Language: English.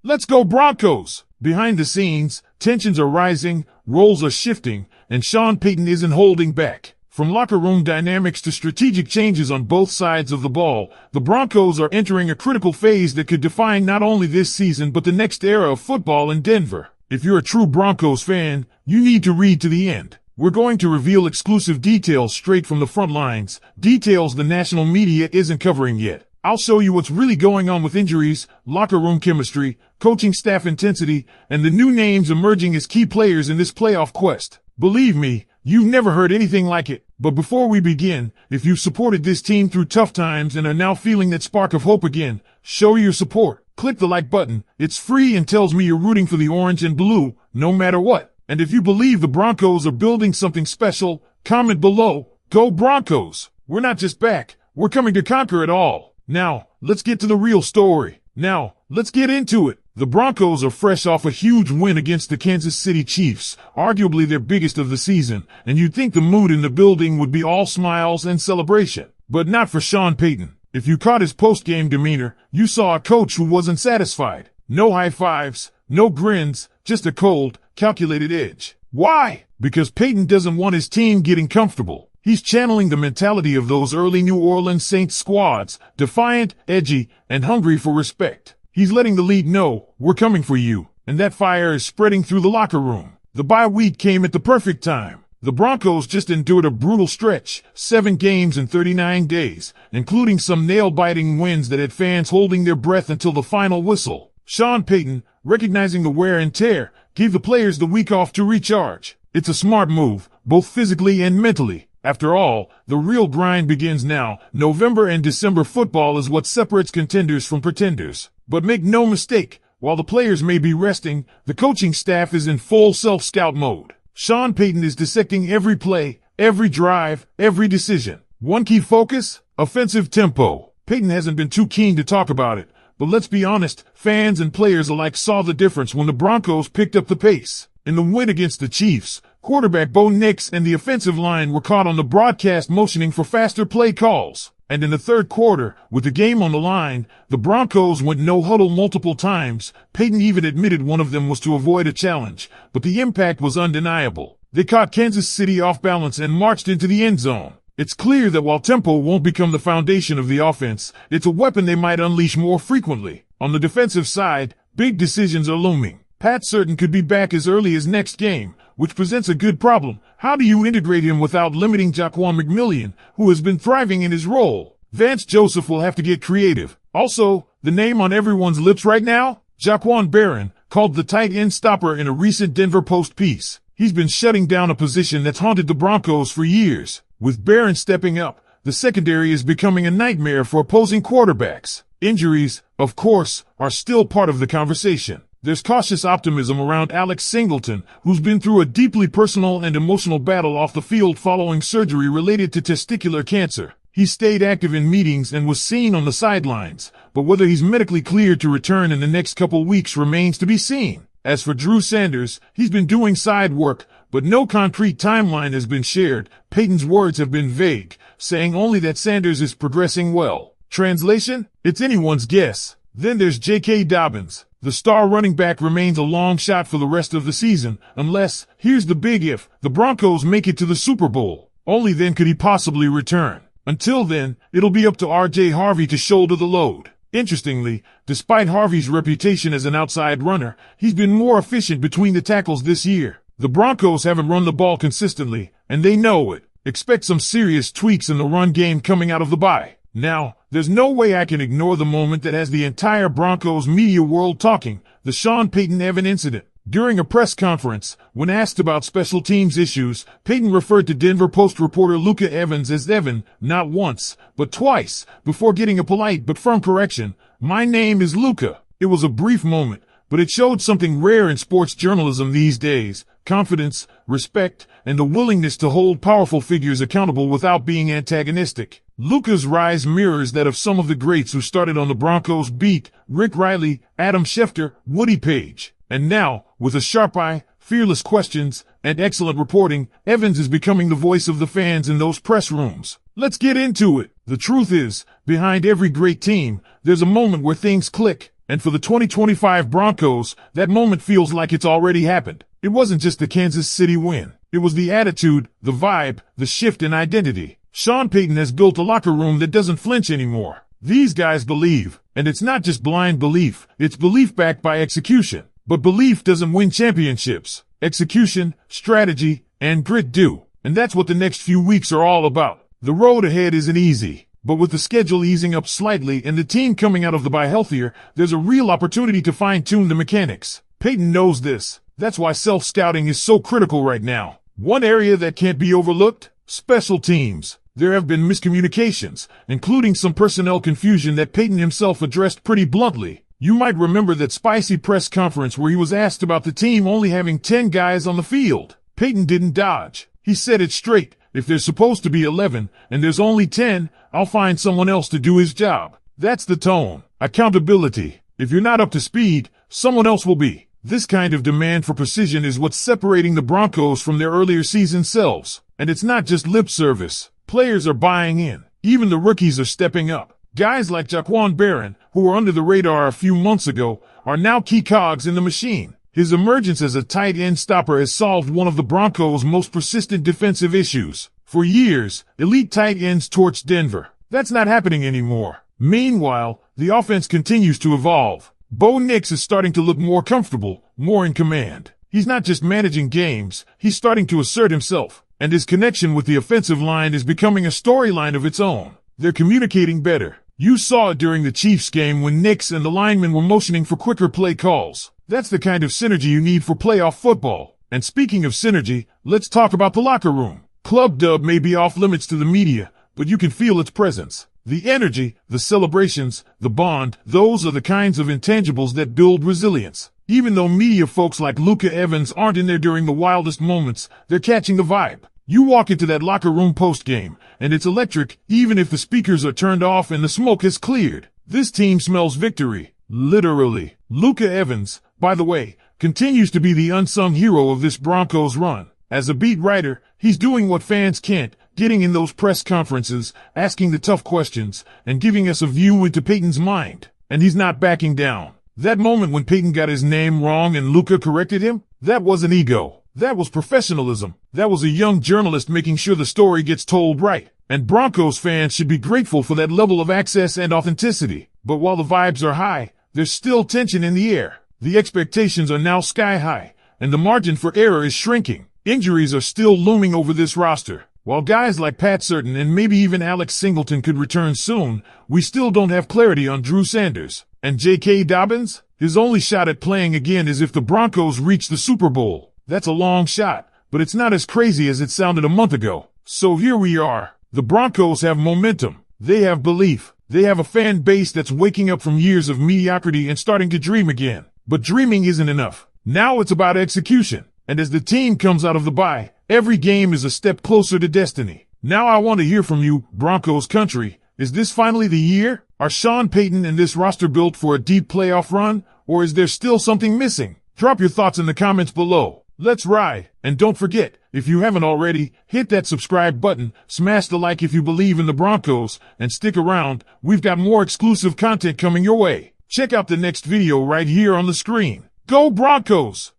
Let's go Broncos! Behind the scenes, tensions are rising, roles are shifting, and Sean Payton isn't holding back. From locker room dynamics to strategic changes on both sides of the ball, the Broncos are entering a critical phase that could define not only this season but the next era of football in Denver. If you're a true Broncos fan, you need to read to the end. We're going to reveal exclusive details straight from the front lines, details the national media isn't covering yet. I'll show you what's really going on with injuries, locker room chemistry, coaching staff intensity, and the new names emerging as key players in this playoff quest. Believe me, you've never heard anything like it. But before we begin, if you've supported this team through tough times and are now feeling that spark of hope again, show your support. Click the like button. It's free and tells me you're rooting for the orange and blue, no matter what. And if you believe the Broncos are building something special, comment below. Go Broncos! We're not just back, we're coming to conquer it all. Now, let's get to the real story. Now, let's get into it. The Broncos are fresh off a huge win against the Kansas City Chiefs, arguably their biggest of the season, and you'd think the mood in the building would be all smiles and celebration. But not for Sean Payton. If you caught his post-game demeanor, you saw a coach who wasn't satisfied. No high fives, no grins, just a cold, calculated edge. Why? Because Payton doesn't want his team getting comfortable. He's channeling the mentality of those early New Orleans Saints squads, defiant, edgy, and hungry for respect. He's letting the league know, we're coming for you, and that fire is spreading through the locker room. The bye week came at the perfect time. The Broncos just endured a brutal stretch, 7 games in 39 days, including some nail-biting wins that had fans holding their breath until the final whistle. Sean Payton, recognizing the wear and tear, gave the players the week off to recharge. It's a smart move, both physically and mentally. After all, the real grind begins now. November and December football is what separates contenders from pretenders. But make no mistake, while the players may be resting, the coaching staff is in full self-scout mode. Sean Payton is dissecting every play, every drive, every decision. One key focus? Offensive tempo. Payton hasn't been too keen to talk about it, but let's be honest, fans and players alike saw the difference when the Broncos picked up the pace. In the win against the Chiefs, quarterback Bo Nix and the offensive line were caught on the broadcast motioning for faster play calls. And in the third quarter, with the game on the line, the Broncos went no huddle multiple times. Payton even admitted one of them was to avoid a challenge, but the impact was undeniable. They caught Kansas City off balance and marched into the end zone. It's clear that while tempo won't become the foundation of the offense, it's a weapon they might unleash more frequently. On the defensive side, big decisions are looming. Pat Certain could be back as early as next game, which presents a good problem. How do you integrate him without limiting Jaquan McMillian, who has been thriving in his role? Vance Joseph will have to get creative. Also, the name on everyone's lips right now? Jaquan Barron, called the tight end stopper in a recent Denver Post piece. He's been shutting down a position that's haunted the Broncos for years. With Barron stepping up, the secondary is becoming a nightmare for opposing quarterbacks. Injuries, of course, are still part of the conversation. There's cautious optimism around Alex Singleton, who's been through a deeply personal and emotional battle off the field following surgery related to testicular cancer. He stayed active in meetings and was seen on the sidelines, but whether he's medically cleared to return in the next couple weeks remains to be seen. As for Drew Sanders, he's been doing side work, but no concrete timeline has been shared. Payton's words have been vague, saying only that Sanders is progressing well. Translation? It's anyone's guess. Then there's J.K. Dobbins. The star running back remains a long shot for the rest of the season, unless, here's the big if, the Broncos make it to the Super Bowl. Only then could he possibly return. Until then, it'll be up to R.J. Harvey to shoulder the load. Interestingly, despite Harvey's reputation as an outside runner, he's been more efficient between the tackles this year. The Broncos haven't run the ball consistently, and they know it. Expect some serious tweaks in the run game coming out of the bye. Now, there's no way I can ignore the moment that has the entire Broncos media world talking, the Sean Payton-Evan incident. During a press conference, when asked about special teams issues, Payton referred to Denver Post reporter Luka Evans as Evan, not once, but twice, before getting a polite but firm correction. My name is Luka. It was a brief moment, but it showed something rare in sports journalism these days: confidence, respect, and the willingness to hold powerful figures accountable without being antagonistic. Luka's rise mirrors that of some of the greats who started on the Broncos beat: Rick Riley, Adam Schefter, Woody Page. And now, with a sharp eye, fearless questions, and excellent reporting, Evans is becoming the voice of the fans in those press rooms. Let's get into it. The truth is, behind every great team, there's a moment where things click, And for the 2025 Broncos, that moment feels like it's already happened. It wasn't just the Kansas City win. It was the attitude, the vibe, the shift in identity. Sean Payton has built a locker room that doesn't flinch anymore. These guys believe, and it's not just blind belief, it's belief backed by execution. But belief doesn't win championships. Execution, strategy, and grit do. And that's what the next few weeks are all about. The road ahead isn't easy, but with the schedule easing up slightly and the team coming out of the bye healthier, there's a real opportunity to fine-tune the mechanics. Payton knows this. That's why self-scouting is so critical right now. One area that can't be overlooked? Special teams. There have been miscommunications, including some personnel confusion that Payton himself addressed pretty bluntly. You might remember that spicy press conference where he was asked about the team only having 10 guys on the field. Payton didn't dodge. He said it straight. If there's supposed to be 11 and there's only 10, I'll find someone else to do his job. That's the tone. Accountability. If you're not up to speed, someone else will be. This kind of demand for precision is what's separating the Broncos from their earlier season selves. And it's not just lip service. Players are buying in. Even the rookies are stepping up. Guys like Jaquan Barron, who were under the radar a few months ago, are now key cogs in the machine. His emergence as a tight end stopper has solved one of the Broncos' most persistent defensive issues. For years, elite tight ends torched Denver. That's not happening anymore. Meanwhile, the offense continues to evolve. Bo Nix is starting to look more comfortable, more in command. He's not just managing games, he's starting to assert himself. And his connection with the offensive line is becoming a storyline of its own. They're communicating better. You saw it during the Chiefs game when Nix and the linemen were motioning for quicker play calls. That's the kind of synergy you need for playoff football. And speaking of synergy, let's talk about the locker room. Club Dub may be off limits to the media, but you can feel its presence. The energy, the celebrations, the bond, those are the kinds of intangibles that build resilience. Even though media folks like Luka Evans aren't in there during the wildest moments, they're catching the vibe. You walk into that locker room post-game, and it's electric, even if the speakers are turned off and the smoke has cleared. This team smells victory. Literally. Luka Evans, by the way, continues to be the unsung hero of this Broncos run. As a beat writer, he's doing what fans can't, getting in those press conferences, asking the tough questions, and giving us a view into Payton's mind. And he's not backing down. That moment when Payton got his name wrong and Luka corrected him, that wasn't ego. That was professionalism. That was a young journalist making sure the story gets told right. And Broncos fans should be grateful for that level of access and authenticity. But while the vibes are high, there's still tension in the air. The expectations are now sky high, and the margin for error is shrinking. Injuries are still looming over this roster. While guys like Pat Certain and maybe even Alex Singleton could return soon, we still don't have clarity on Drew Sanders. And J.K. Dobbins? His only shot at playing again is if the Broncos reach the Super Bowl. That's a long shot, but it's not as crazy as it sounded a month ago. So here we are. The Broncos have momentum. They have belief. They have a fan base that's waking up from years of mediocrity and starting to dream again. But dreaming isn't enough. Now it's about execution. And as the team comes out of the bye, every game is a step closer to destiny. Now I want to hear from you, Broncos country. Is this finally the year? Are Sean Payton and this roster built for a deep playoff run? Or is there still something missing? Drop your thoughts in the comments below. Let's ride. And don't forget, if you haven't already, hit that subscribe button, smash the like if you believe in the Broncos, and stick around. We've got more exclusive content coming your way. Check out the next video right here on the screen. Go Broncos!